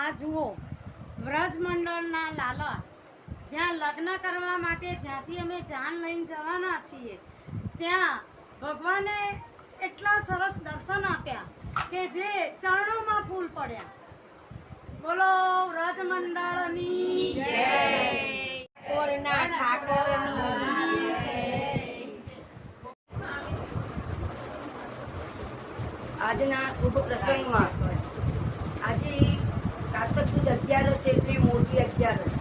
આ જુઓ વ્રજમંડળના લાલા જ્યાં લગ્ન કરવા માટે જ્યાંથી અમે જાન લઈને જવાના છીએ ત્યાં ભગવાને એટલા સરસ દર્શન આપ્યા કે જે ચરણોમાં ફૂલ પડ્યા. બોલો વ્રજમંડળની જય, કોરના ઠાકોરની આજના શુભ પ્રસંગમાં આજે કારતક સુદ 11 એટલે મોટી 11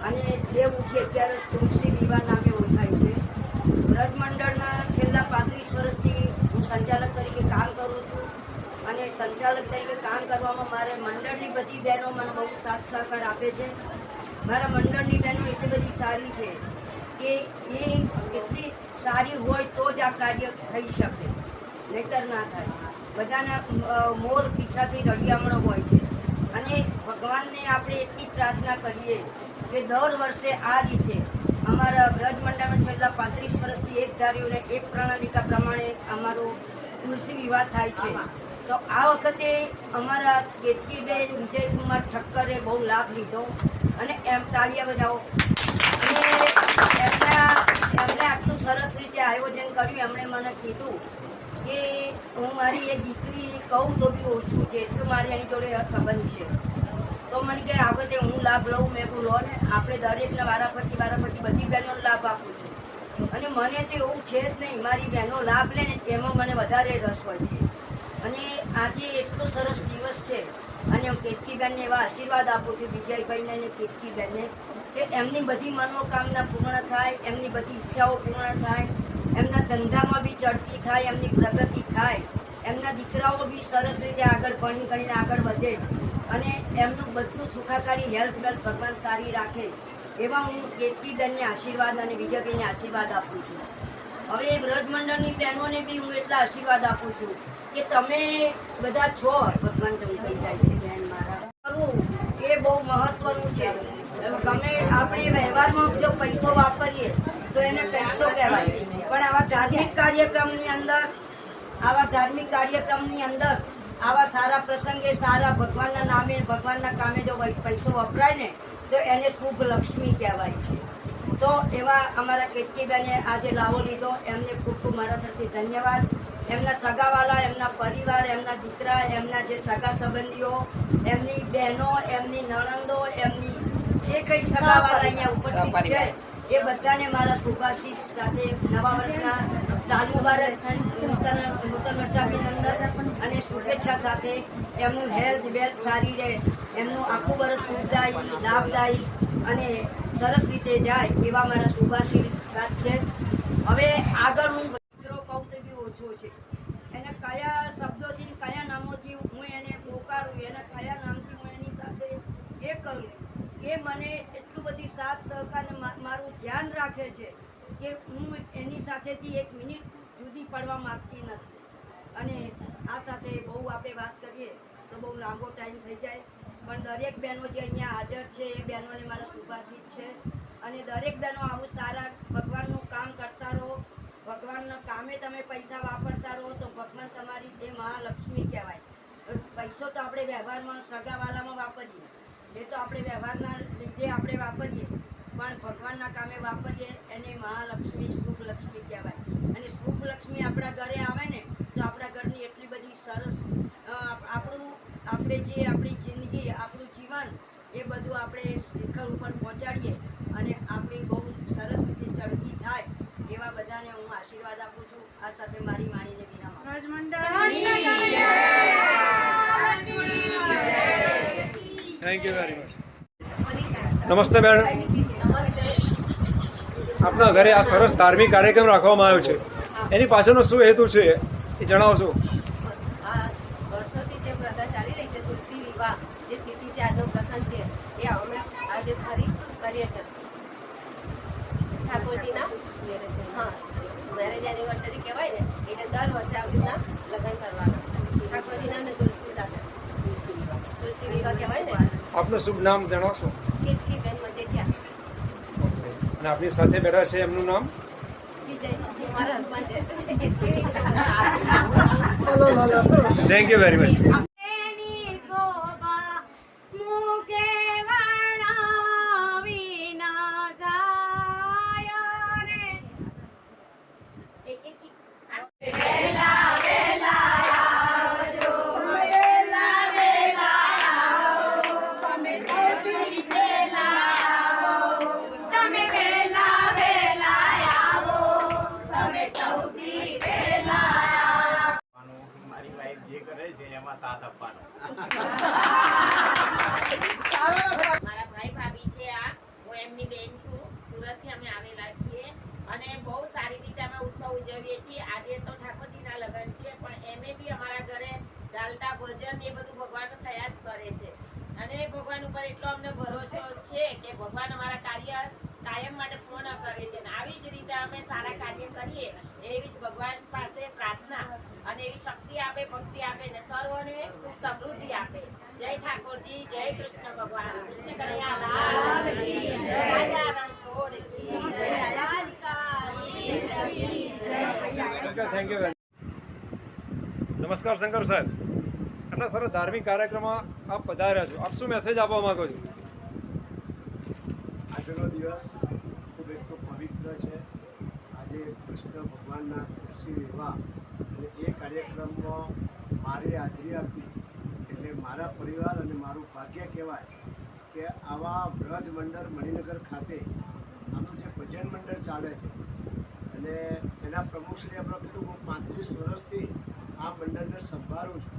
અને દેવઉઠી 11 તુલસી વિવાહ નામે ઓળખાય છે. વ્રજમંડળના છેલ્લા 35 વર્ષથી હું સંચાલક તરીકે કામ કરું છું અને સંચાલક તરીકે કામ કરવામાં મારે મંડળની બધી બહેનો મને બહુ સાથ સહકાર આપે છે. મારા મંડળની બહેનો એટલી બધી સારી છે કે એ એટલી સારી હોય તો જ આ કાર્ય થઈ શકે, નહીતર ના થાય. બધાના મોર પીછાથી રળિયામણો હોય છે અને ભગવાનને આપણે એટલી પ્રાર્થના કરીએ કે દર વર્ષે આ રીતે અમારા વ્રજમંડળમાં છેલ્લા 35 વર્ષથી એક ધાર્યું ને એક પ્રણાલિકા પ્રમાણે અમારો તુલસી વિવાહ થાય છે. તો આ વખતે અમારા કેતકીબેન વિજયકુમાર ઠક્કરે બહુ લાભ લીધો અને એમ તાળીયા બજાવો અને એમણે આટલું સરસ રીતે આયોજન કર્યું. એમણે મને કીધું કે હું મારી એ દીકરી કહું તો બી ઓછું છે, એટલું મારી એની જોડે સંબંધ છે. તો મને કે આ વખતે હું લાભ લઉં. મેં કહું લો ને, આપણે દરેકને વારાફરતી બધી બહેનોને લાભ આપું છું અને મને તો એવું છે જ નહીં, મારી બહેનો લાભ લે ને એમાં મને વધારે રસ હોય છે. અને આજે એટલો સરસ દિવસ છે અને હું કેતકીબેનને એવા આશીર્વાદ આપું છું, વિજયભાઈને અને કેતકીબેનને, કે એમની બધી મનોકામના પૂર્ણ થાય, એમની બધી ઈચ્છાઓ પૂર્ણ થાય, એમના ધંધામાં બી ચડતી થાય, એમની પ્રગતિ થાય, એમના દીકરાઓ બી સરસ રીતે આગળ ભણી ગણીને આગળ વધે અને એમનું બધું સુખાકારી હેલ્થ ભગવાન સારી રાખે એવા હું કેતકીબેનને આશીર્વાદ અને વિજયભાઈને આશીર્વાદ આપું છું. હવે વ્રજમંડળની બહેનોને બી હું એટલા આશીર્વાદ આપું છું કે તમે બધા છો, ભગવાન તમને કહી જાય છે બહેન મારા કરવું એ બહુ મહત્વનું છે. ગમે આપણે વ્યવહારમાં જો પૈસો વાપરીએ તો એને પૈસો કહેવાય, પણ આવા ધાર્મિક કાર્યક્રમની અંદર આવા સારા પ્રસંગે સારા ભગવાનના નામે ભગવાનના કામે જો પૈસો વપરાય ને તો એને શુભ લક્ષ્મી કહેવાય છે. તો એવા અમારા કેતકીબેને આજે લાવો લીધો, એમને ખૂબ ખૂબ મારા તરફથી ધન્યવાદ. એમના સગાવાલા, એમના પરિવાર, એમના દીકરા, એમના જે સગા સંબંધીઓ, એમની બહેનો, એમની નણંદો, એમની જે કંઈ સગાવાલા અહીંયા ઉપસ્થિત છે એ બધાને મારા શુભાશીષ સાથે નવા વર્ષના સાલ મુબારક, નૂતન વર્ષાભિનંદન અને શુભેચ્છા સાથે એમનું હેલ્થ વેલ્થ સારી રહે, એમનું આખું વર્ષ સુખદાયી, લાભદાયી અને સરસ રીતે જાય એવા મારા શુભાશીર્વાદ છે. હવે આગળ હું દીકરો કહું તો બી ઓછો છે, એને કયા શબ્દોથી કયા નામોથી હું એને પોકારું, એના કયા નામથી હું એની સાથે એ કરું એ મને એટલું બધી સાથ સહકાર મારું ધ્યાન રાખે છે કે હું એની સાથેથી એક મિનિટ જુદી પડવા માગતી નથી. અને આ સાથે બહુ આપણે વાત કરીએ તો બહુ લાંબો ટાઈમ થઈ જાય, પણ દરેક બહેનો જે અહીંયા હાજર છે એ બહેનોને મારા શુભાશીષ છે. અને દરેક બહેનો આવું સારા ભગવાનનું કામ કરતા રહો, ભગવાનના કામે તમે પૈસા વાપરતા રહો તો ભગવાન તમારી એ મહાલક્ષ્મી કહેવાય. પૈસો તો આપણે વ્યવહારમાં સગાવાલામાં વાપરીએ, એ તો આપણે વ્યવહારના લીધે આપણે વાપરીએ, પણ ભગવાનના કામે વાપરીએ એને મહાલક્ષ્મી શુભ લક્ષ્મી કહેવાય. અને શુભ લક્ષ્મી આપણા ઘરે આવે ને તો આપણા ઘરની એટલી બધી સરસ આપણે જે આપણી જિંદગી, આપણું જીવન એ બધું આપણે શિખર ઉપર પહોંચાડીએ અને આપણી બહુ સરસ રીતે ચડતી થાય એવા બધાને હું આશીર્વાદ આપું છું. આ સાથે મારી વાણીને વિરામ થેન્ક યુ વેરી મચ. નમસ્તે બેન, આપના ઘરે આ સરસ ધાર્મિક કાર્યક્રમ રાખવામાં આવ્યો છે, એની પાછળનો શું હેતુ છે એ જણાવશો? વર્ષોથી જે પ્રથા ચાલી રહી છે તુલસી વિવાહ, જે તિથિ છે, આજનો પ્રસંગ છે એ અમે આજે ફરી કરીએ છીએ. ઠાકોરજીના મેરેજ એનિવર્સરી કહેવાય ને, એટલે દર વર્ષે આવી રીતના લગ્ન કરવાના ઠાકોરજીના અને તુલસી સાથે તુલસી વિવાહ કહેવાય ને. આપનું શુભ નામ જણાવશો? કેતકીબેન મજેઠિયા. અને આપની સાથે બેઠા છે એમનું નામ? વિજય, મારા હસબન્ડ છે. Thank you very much. એમાં સાથ આપવાનો. મારા ભાઈ ભાભી છે આ, હું એમની બેન છું. સુરતથી અમે આવેલા છીએ અને બહુ સારી રીતે અમે ઉત્સવ ઉજવીએ છીએ. આજે તો ઠાકોરજીના લગ્ન છે, પણ એમે બી અમારા ઘરે ચાલતા ભજન એ બધું ભગવાન થયા જ કરે છે. અને ભગવાન ઉપર એટલો અમને ભરોસો છે કે ભગવાન અમારા કાર્ય કાયમ માટે પૂર્ણ કરે છે. અને આવી જ રીતે અમે સારા કાર્ય કરીએ એવી જ ભગવાન પાસે પ્રાર્થના અને એવી શક્તિ આપે, ભક્તિ આપે ને સર્વને સુખ સમૃદ્ધિ આપે. જય ઠાકોરજી, જય કૃષ્ણ ભગવાન. કૃષ્ણ કનૈયા લાલ કી જય. રાજા રણછોડ કી જય. Thank you. નમસ્કાર શંકર સાહેબ, આટલા સરસ ધાર્મિક કાર્યક્રમમાં આપ પધાર્યા છો, આપ શું મેસેજ આપવા માંગો છો? આજનો દિવસ ખૂબ એક તો પવિત્ર છે. આજે કૃષ્ણ ભગવાનના તુલસી વિવાહ અને એ કાર્યક્રમમાં મારી હાજરી આપી એટલે મારા પરિવાર અને મારું ભાગ્ય કહેવાય કે આવા વ્રજ મંડળ મણિનગર ખાતે આપણું જે ભજન મંડળ ચાલે છે અને એના પ્રમુખશ્રી આપણે કીધું હું 35 વર્ષથી આ મંડળને સંભાળું છું.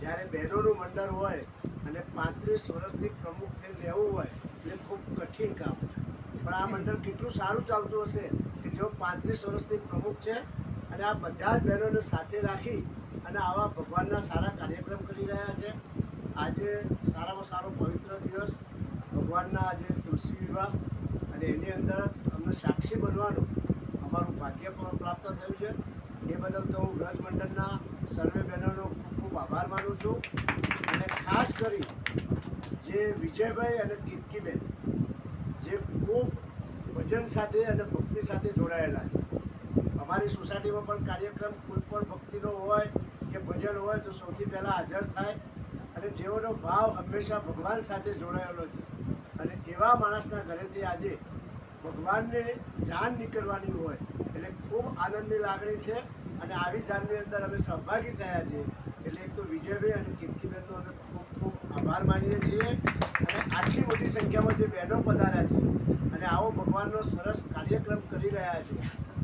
જ્યારે બહેનોનું મંડળ હોય અને 35 વર્ષથી પ્રમુખ થઈ રહેવું હોય એ ખૂબ કઠિન કામ છે. પણ આ મંડળ કેટલું સારું ચાલતું હશે કે જેઓ 35 વર્ષથી પ્રમુખ છે અને આ બધા જ બહેનોને સાથે રાખી અને આવા ભગવાનના સારા કાર્યક્રમ કરી રહ્યા છે. આજે સારામાં સારો પવિત્ર દિવસ ભગવાનના આજે તુલસી વિવાહ અને એની અંદર અમને સાક્ષી બનવાનું અમારું ભાગ્ય પણ પ્રાપ્ત થયું છે. એ બદલ તો હું વ્રજ મંડળના સર્વે બહેનોનો ખૂબ ખૂબ આભાર માનું છું. અને ખાસ કરી જે વિજયભાઈ અને કીર્તિબેન જે ખૂબ ભજન સાથે અને ભક્તિ સાથે જોડાયેલા છે. અમારી સોસાયટીમાં પણ કાર્યક્રમ કોઈ પણ ભક્તિનો હોય કે ભજન હોય તો સૌથી પહેલાં હાજર થાય અને જેઓનો ભાવ હંમેશા ભગવાન સાથે જોડાયેલો છે. અને એવા માણસના ઘરેથી આજે ભગવાનને જાન નીકળવાની હોય એટલે ખૂબ આનંદની લાગણી છે. અને આવી જાનની અંદર અમે સહભાગી થયા છીએ એટલે એક તો વિજયભાઈ અને કીર્તિબેનનો અમે ખૂબ ખૂબ આભાર માનીએ છીએ. અને આટલી મોટી સંખ્યામાં જે બહેનો પધાર્યા છે અને આવો ભગવાનનો સરસ કાર્યક્રમ કરી રહ્યા છે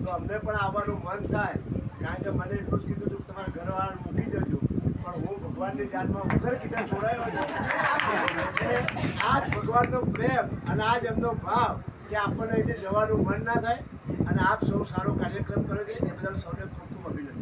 તો અમને પણ આવવાનું મન થાય. કારણ કે મને એટલું જ કીધું હતું કે તમારા ઘરવાળાને મૂકી જજો, પણ હું ભગવાનની જાનમાં વગર કીધા જોડાયો છું. એટલે આ જ ભગવાનનો પ્રેમ અને આ જ એમનો ભાવ કે આપણને અહીંથી જવાનું મન ના થાય. અને આપ સૌ સારો કાર્યક્રમ કરો છો એ બદલ સૌને ખૂબ ખૂબ અભિનંદન.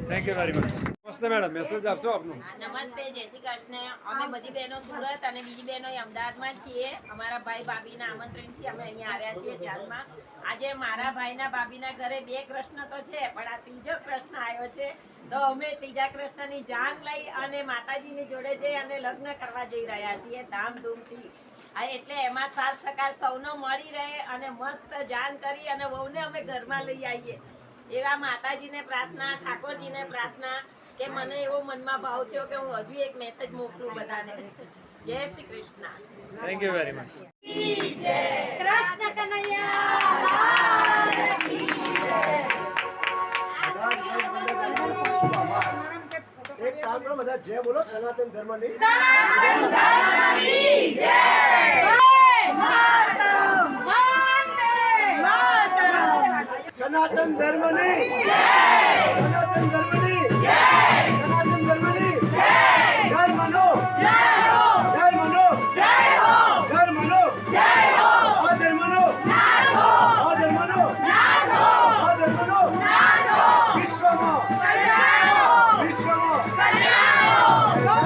Thank you very much. નમસ્તે મેડમ, મેસેજ આપશો આપનું? નમસ્તે, જય શ્રી કૃષ્ણ. અમે બધી બહેનો સુરત અને બીજી બહેનો અમદાવાદમાં છીએ. અમારા ભાઈ ભાભીના આમંત્રણથી અમે અહીંયા આવ્યા છીએ જાનમાં. આજે મારા ભાઈના ભાભીના ઘરે 2 કૃષ્ણ તો છે, પણ આ ત્રીજો કૃષ્ણ આવ્યો છે. તો અમે ત્રીજા કૃષ્ણની જાન લઈ અને માતાજીની જોડે જઈ અને લગ્ન કરવા જઈ રહ્યા છીએ ધામધૂમથી. એટલે એમાં સાથ સકાર સૌનો મળી રહે અને મસ્ત જાન કરી અને વહુને અમે ઘરમાં લઈ આવીએ એવા માતાજીને પ્રાર્થના, ઠાકોરજીને પ્રાર્થના કે મને એવો મનમાં ભાવ થયો કે હું હજુ એક મેસેજ મોકલું બધાને. જય Shri Krishna. Thank you very much. Krishna Kanhaiya Lal કી જય. એક કામ કરો બધા જય બોલો સનાતન ધર્મની. સનાતન ધર્મની જય. માતરમ વંદે માતરમ. સનાતન ધર્મની જય. સનાતન ધર્મની જય. સનાતન ધર્મની જય. ધર્મનો જય હો. ધર્મનો જય હો. ધર્મનો જય હો. અધર્મનો નાશ હો. અધર્મનો નાશ હો. અધર્મનો નાશ હો. વિશ્વમાં કલ્યાણ હો. વિશ્વમાં કલ્યાણ હો.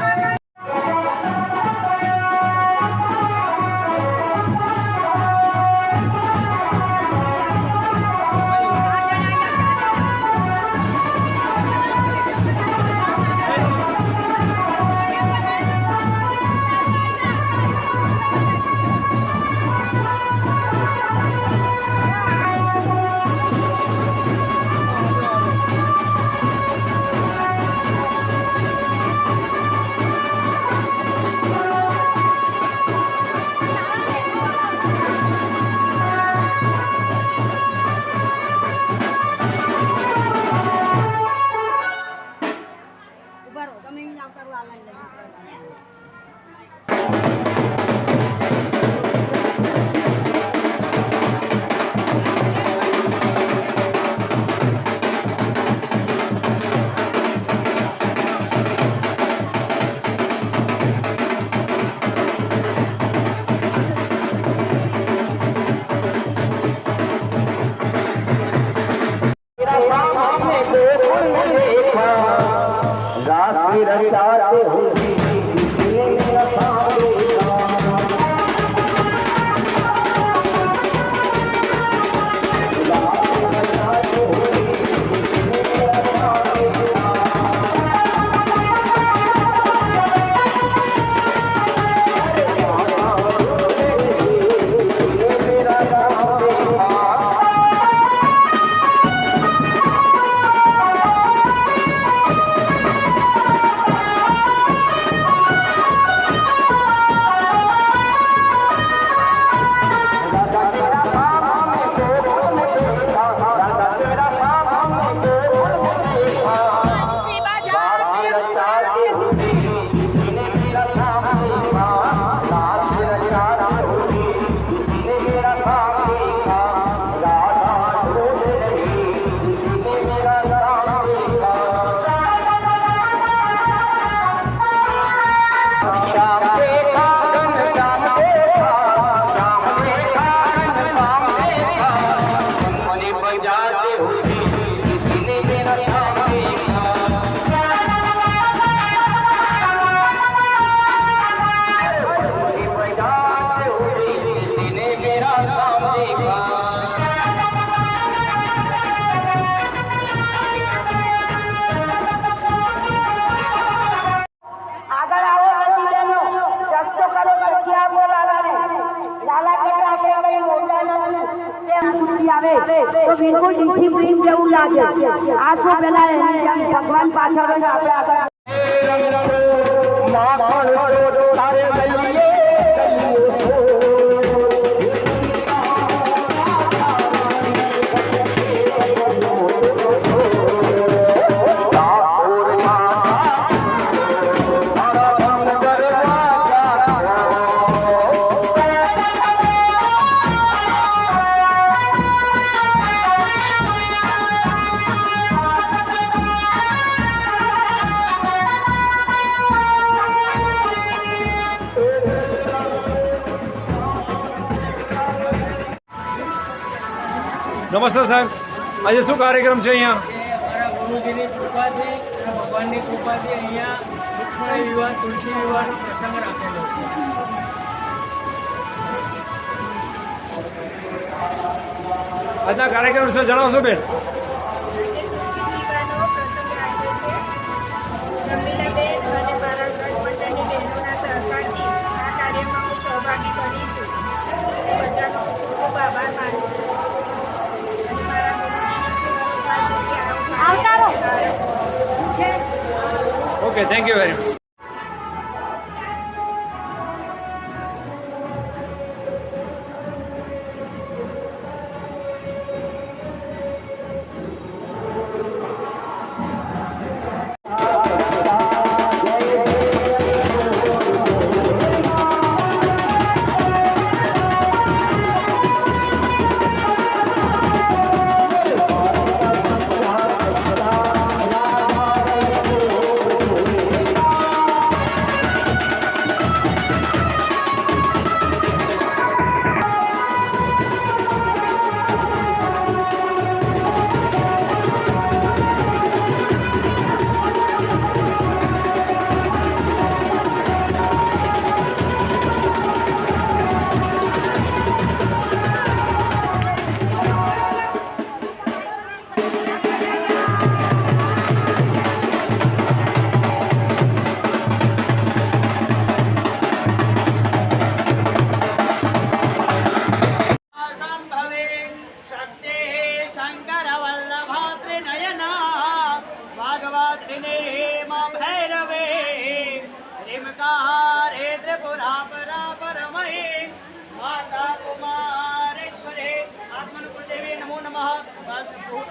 આગળ આવો વડીલોનો રસ્તો કરો સખિયા બોલાવાને લાલા કટા આપણે કઈ મોટા નથી તેમ બુદ્ધિ આવે તો બિલકુલ ડિસિપ્લિન જેવું લાગે આ શું પેલા એની જેમ ભગવાન પાછળ જ આપણે આગળ નમસ્તે સાહેબ, આજે શું કાર્યક્રમ છે અહીંયા? અમારા ગુરુજીની કૃપાથી અને ભગવાનની કૃપાથી અહીંયા રૂક્ષ્મણી વિવાહ તુલસી વિવાહનો પ્રસંગ રાખેલો છે. આજના કાર્યક્રમ વિશે જણાવશો બેન? વિવાહનો પ્રસંગ રાખ્યો છે. રમીલાબેન અને મારા ઘર બધાની બહેનોના સહકારથી આ કાર્યમાં હું સહભાગી બની છું. બધાનો ખૂબ ખૂબ આભાર માનું છું. અને મારા ગુરુજીની કૃપા છે કે okay, thank you very much.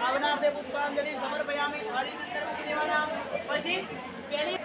આવનાર તે પુષ્પાંજલિ સમર્પયામિ થાળી દેવાના પછી પેલી